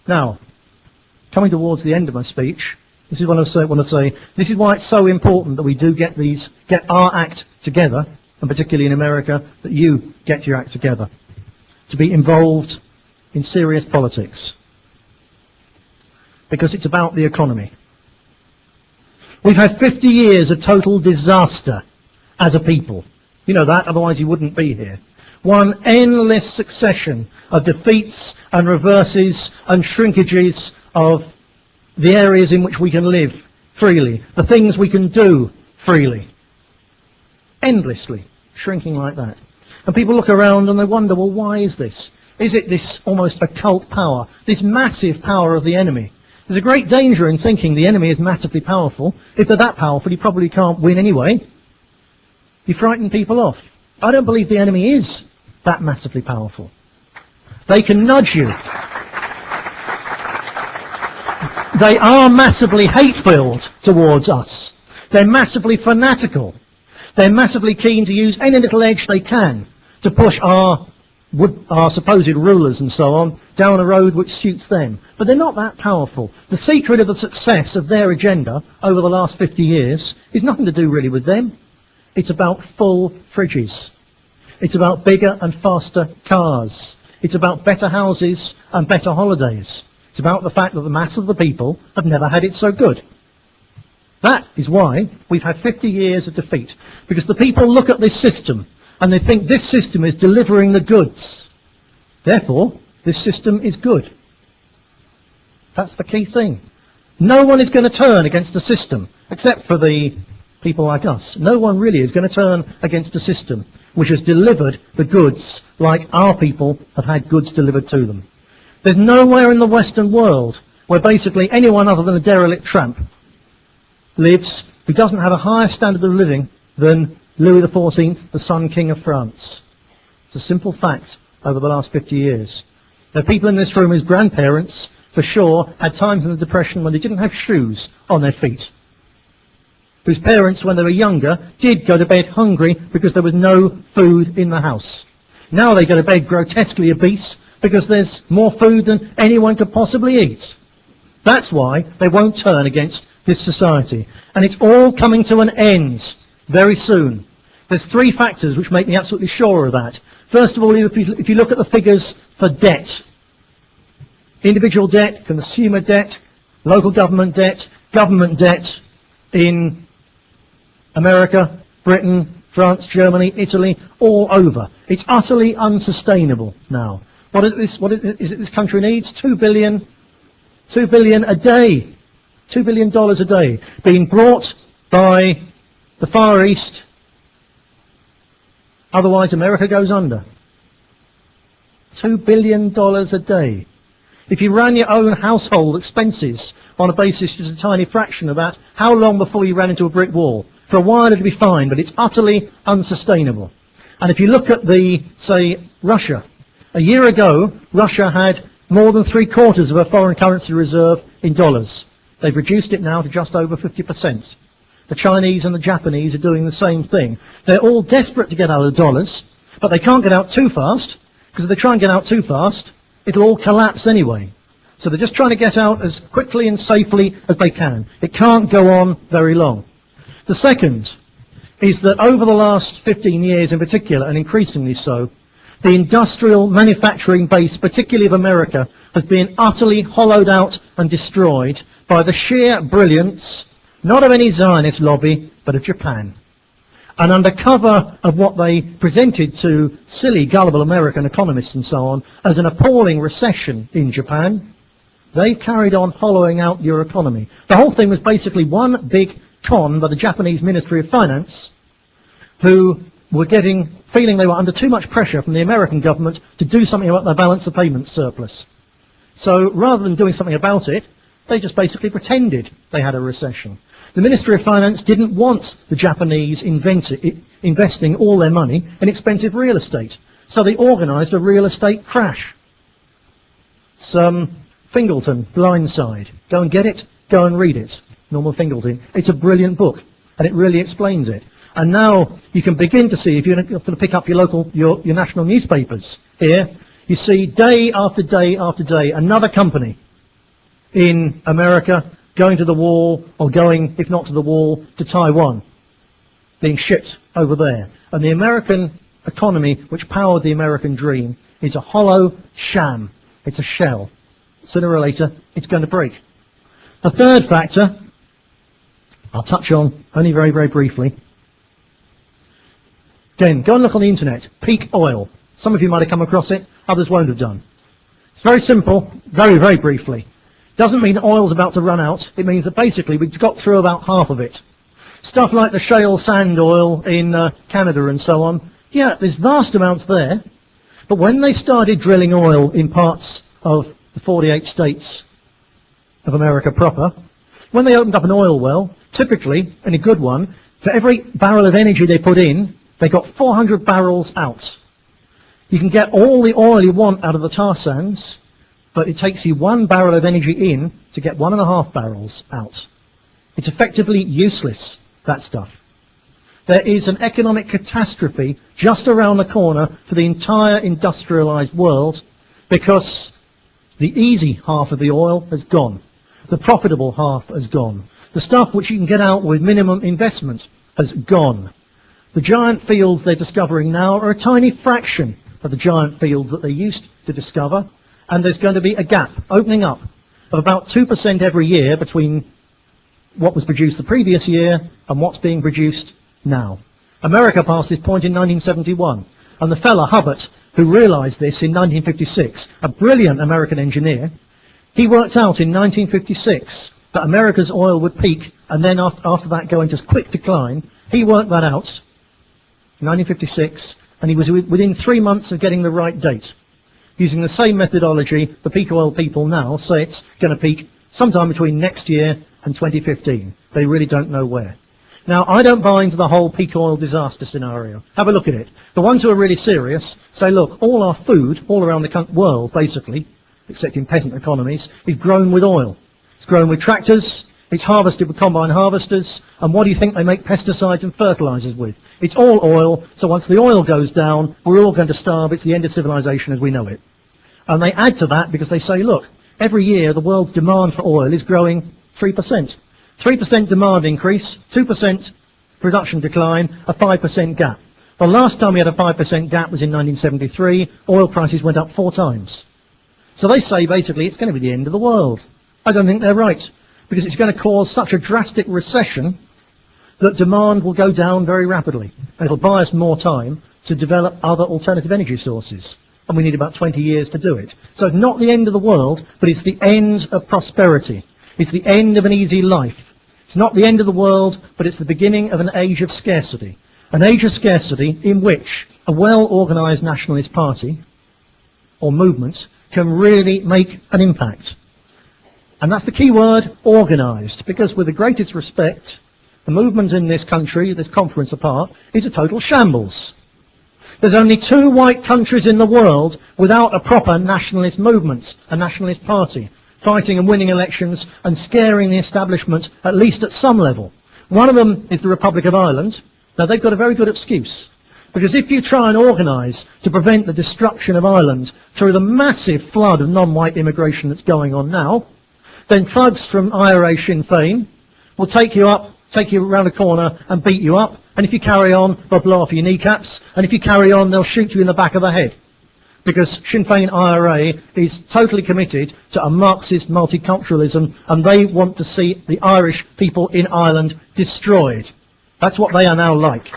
Now, coming towards the end of my speech, this is what I want to say. This is why it's so important that we do get our act together, and particularly in America, that you get your act together, to be involved in serious politics. Because it's about the economy. We've had 50 years of total disaster as a people. You know that, otherwise you wouldn't be here. One endless succession of defeats and reverses and shrinkages of the areas in which we can live freely, the things we can do freely. Endlessly shrinking like that. And people look around and they wonder, well, why is this? Is it this almost occult power, this massive power of the enemy? There's a great danger in thinking the enemy is massively powerful. If they're that powerful, you probably can't win anyway. You frighten people off. I don't believe the enemy is that massively powerful. They can nudge you. They are massively hate-filled towards us. They're massively fanatical. They're massively keen to use any little edge they can to push our supposed rulers and so on down a road which suits them. But they're not that powerful. The secret of the success of their agenda over the last 50 years is nothing to do really with them. It's about full fridges. It's about bigger and faster cars. It's about better houses and better holidays. It's about the fact that the mass of the people have never had it so good. That is why we've had 50 years of defeat. Because the people look at this system and they think this system is delivering the goods. Therefore, this system is good. That's the key thing. No one is going to turn against the system, except for the people like us. No one really is going to turn against the system which has delivered the goods like our people have had goods delivered to them. There's nowhere in the Western world where basically anyone other than a derelict tramp lives who doesn't have a higher standard of living than Louis XIV, the Sun King of France. It's a simple fact over the last 50 years. There are people in this room whose grandparents, for sure, had times in the Depression when they didn't have shoes on their feet. Whose parents, when they were younger, did go to bed hungry because there was no food in the house. Now they go to bed grotesquely obese because there's more food than anyone could possibly eat. That's why they won't turn against this society. And it's all coming to an end very soon. There's three factors which make me absolutely sure of that. First of all, if you look at the figures for debt, individual debt, consumer debt, local government debt in America, Britain, France, Germany, Italy, all over. It's utterly unsustainable now. What is this country needs? $2 billion a day. $2 billion a day being brought by the Far East. Otherwise America goes under. $2 billion a day. If you ran your own household expenses on a basis just a tiny fraction of that, how long before you ran into a brick wall? For a while it'd be fine, but it's utterly unsustainable. And if you look at say, Russia, a year ago, Russia had more than 3/4 of her foreign currency reserve in dollars. They've reduced it now to just over 50%. The Chinese and the Japanese are doing the same thing. They're all desperate to get out of the dollars, but they can't get out too fast, because if they try and get out too fast, it'll all collapse anyway. So they're just trying to get out as quickly and safely as they can. It can't go on very long. The second is that over the last 15 years in particular, and increasingly so, the industrial manufacturing base, particularly of America, has been utterly hollowed out and destroyed by the sheer brilliance, not of any Zionist lobby, but of Japan. And under cover of what they presented to silly, gullible American economists and so on as an appalling recession in Japan, they carried on hollowing out your economy. The whole thing was basically one big con by the Japanese Ministry of Finance, who were feeling they were under too much pressure from the American government to do something about their balance of payments surplus. So rather than doing something about it, they just basically pretended they had a recession. The Ministry of Finance didn't want the Japanese investing all their money in expensive real estate, so they organized a real estate crash. Some Fingleton, Blindside. Go and get it, go and read it. Norman Fingleton. It's a brilliant book, and it really explains it. And now you can begin to see, if you're going to pick up your national newspapers here, you see day after day after day another company in America going to the wall, or going, if not to the wall, to Taiwan, being shipped over there. And the American economy, which powered the American dream, is a hollow sham. It's a shell. Sooner or later, it's going to break. The third factor, I'll touch on only very, very briefly. Again, go and look on the internet. Peak oil. Some of you might have come across it, others won't have done. It's very simple, very, very briefly. Doesn't mean that oil's about to run out. It means that basically we've got through about half of it. Stuff like the shale sand oil in Canada and so on, yeah, there's vast amounts there. But when they started drilling oil in parts of the 48 states of America proper, when they opened up an oil well, typically, in a good one, for every barrel of energy they put in, they got 400 barrels out. You can get all the oil you want out of the tar sands, but it takes you 1 barrel of energy in to get 1.5 barrels out. It's effectively useless, that stuff. There is an economic catastrophe just around the corner for the entire industrialized world because the easy half of the oil has gone. The profitable half has gone. The stuff which you can get out with minimum investment has gone. The giant fields they're discovering now are a tiny fraction of the giant fields that they used to discover, and there's going to be a gap opening up of about 2% every year between what was produced the previous year and what's being produced now. America passed this point in 1971, and the fella Hubbard, who realized this in 1956, a brilliant American engineer, he worked out in 1956 that America's oil would peak and then after that go into quick decline. He worked that out in 1956, and he was within 3 months of getting the right date. Using the same methodology, the peak oil people now say it's going to peak sometime between next year and 2015. They really don't know where. Now, I don't buy into the whole peak oil disaster scenario. Have a look at it. The ones who are really serious say, look, all our food, all around the world, basically, except in peasant economies, is grown with oil. It's grown with tractors, it's harvested with combine harvesters, and what do you think they make pesticides and fertilizers with? It's all oil, so once the oil goes down, we're all going to starve. It's the end of civilization as we know it. And they add to that because they say, look, every year the world's demand for oil is growing 3%. 3% demand increase, 2% production decline, a 5% gap. The last time we had a 5% gap was in 1973. Oil prices went up 4 times. So they say basically it's going to be the end of the world. I don't think they're right, because it's going to cause such a drastic recession that demand will go down very rapidly. And it'll buy us more time to develop other alternative energy sources. And we need about 20 years to do it. So it's not the end of the world, but it's the end of prosperity. It's the end of an easy life. It's not the end of the world, but it's the beginning of an age of scarcity. An age of scarcity in which a well-organized nationalist party or movement can really make an impact. And that's the key word, organized, because with the greatest respect, the movement in this country, this conference apart, is a total shambles. There's only 2 white countries in the world without a proper nationalist movement, a nationalist party, fighting and winning elections and scaring the establishment, at least at some level. One of them is the Republic of Ireland. Now, they've got a very good excuse, because if you try and organise to prevent the destruction of Ireland through the massive flood of non-white immigration that's going on now, then thugs from IRA Sinn Féin will take you around the corner and beat you up. And if you carry on, they'll blow off your kneecaps. And if you carry on, they'll shoot you in the back of the head. Because Sinn Féin IRA is totally committed to a Marxist multiculturalism, and they want to see the Irish people in Ireland destroyed. That's what they are now like.